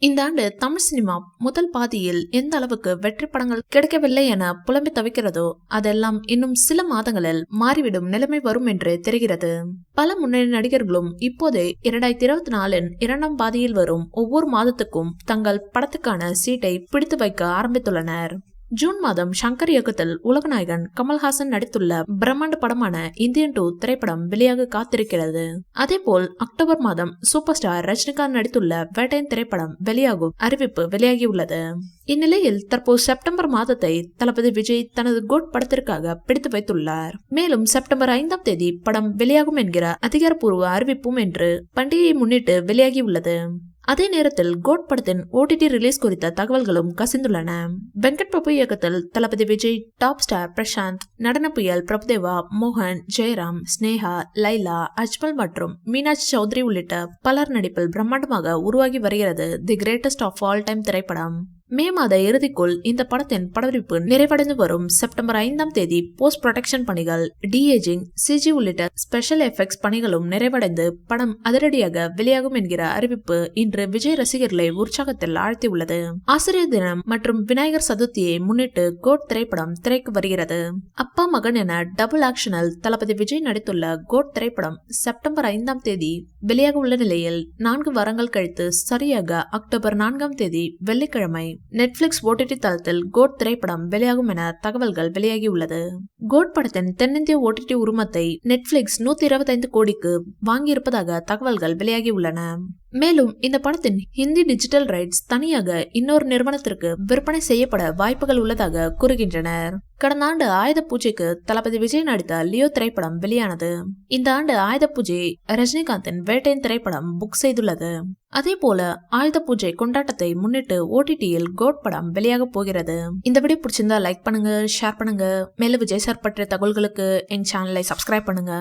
இந்த ஆண்டு தமிழ் சினிமா முதல் பாதியில் எந்த அளவுக்கு வெற்றி படங்கள் கிடைக்கவில்லை என புலம்பி தவிக்கிறதோ அதெல்லாம் இன்னும் சில மாதங்களில் மாறிவிடும் நிலைமை வரும் என்று தெரிகிறது. பல முன்னணி நடிகர்களும் இப்போதே 2024 இரண்டாம் பாதியில் வரும் ஒவ்வொரு மாதத்துக்கும் தங்கள் படத்துக்கான சீட்டை பிடித்து வைக்க ஆரம்பித்துள்ளனர். ஜூன் மாதம் ஷங்கர் இயக்கத்தில் உலகநாயகன் கமல்ஹாசன் நடித்துள்ள பிரம்மாண்ட படமான இந்தியன் 2 திரைப்படம் வெளியாக காத்திருக்கிறது. அதேபோல் அக்டோபர் மாதம் சூப்பர் ஸ்டார் ரஜினிகாந்த் நடித்துள்ள வேட்டையன் திரைப்படம் வெளியாகும் அறிவிப்பு வெளியாகியுள்ளது. இந்நிலையில் தற்போது செப்டம்பர் மாதத்தை தளபதி விஜய் தனது கோட் படத்திற்காக பிடித்து வைத்துள்ளார். மேலும் செப்டம்பர் 5ஆம் தேதி படம் வெளியாகும் என்கிற அதிகாரப்பூர்வ அறிவிப்பும் என்று பண்டிகையை முன்னிட்டு வெளியாகியுள்ளது. அதே நேரத்தில் கோட் படத்தின் OTT ரிலீஸ் குறித்த தகவல்களும் கசிந்துள்ளன. வெங்கட் பிரபு இயக்கத்தில் தளபதி விஜய், டாப் ஸ்டார் பிரசாந்த், நடன புயல் பிரபுதேவா, மோகன், ஜெயராம், ஸ்னேகா, லைலா, அஜ்மல் மற்றும் மீனாட்சி சௌத்ரி உள்ளிட்ட பலர் நடிப்பில் பிரம்மாண்டமாக உருவாகி வருகிறது the greatest of all time திரைப்படம். மே மாத இறுதிக்குள் இந்த படத்தின் படப்பிடிப்பு நிறைவடைந்து வரும் செப்டம்பர் 5ஆம் தேதி போஸ்ட் ப்ரொடக்ஷன் பணிகள், டிஏஜிங், CG உள்ளிட்ட ஸ்பெஷல் எஃபெக்ட்ஸ் பணிகளும் நிறைவடைந்து படம் அதிரடியாக வெளியாகும் என்கிற அறிவிப்பு இன்று விஜய் ரசிகர்களை உற்சாகத்தில் ஆழ்த்தியுள்ளது. ஆசிரியர் தினம் மற்றும் விநாயகர் சதுர்த்தியை முன்னிட்டு கோட் திரைப்படம் திரைக்கு வருகிறது. அப்பா மகன் என டபுள் ஆக்ஷனில் தளபதி விஜய் நடித்துள்ள கோட் திரைப்படம் செப்டம்பர் 5ஆம் தேதி வெளியாக உள்ள நிலையில் 4 வாரங்கள் கழித்து சரியாக அக்டோபர் 4ஆம் தேதி வெள்ளிக்கிழமை நெட்ஃபிளிக்ஸ் OTT தளத்தில் கோட் திரைப்படம் வெளியாகும் என தகவல்கள் வெளியாகியுள்ளது. கோட் படத்தின் தென்னிந்திய OTT உரிமத்தை நெட்ஃபிளிக்ஸ் 125 கோடிக்கு வாங்கியிருப்பதாக தகவல்கள் வெளியாகியுள்ளன. மேலும் இந்த படத்தின் ஹிந்தி டிஜிட்டல் ரைட்ஸ் தனியாக இன்னொரு நிறுவனத்திற்கு விற்பனை செய்யப்பட வாய்ப்புகள் உள்ளதாக கூறுகின்றனர். கடந்த ஆண்டு ஆயுத பூஜைக்கு தளபதி விஜய் நடித்த லியோ திரைப்படம் வெளியானது. இந்த ஆண்டு ஆயுத பூஜையை ரஜினிகாந்தின் வேட்டையன் திரைப்படம் புக் செய்துள்ளது. அதே போல ஆயுத பூஜை கொண்டாட்டத்தை முன்னிட்டு OTTயில் கோட் படம் வெளியாக போகிறது. இந்த வீடியோ பிடிச்சிருந்தா லைக் பண்ணுங்க, ஷேர் பண்ணுங்க. மேலும் விஜய் சார் பற்றிய தகவல்களுக்கு எங்க சேனலை சப்ஸ்கிரைப் பண்ணுங்க.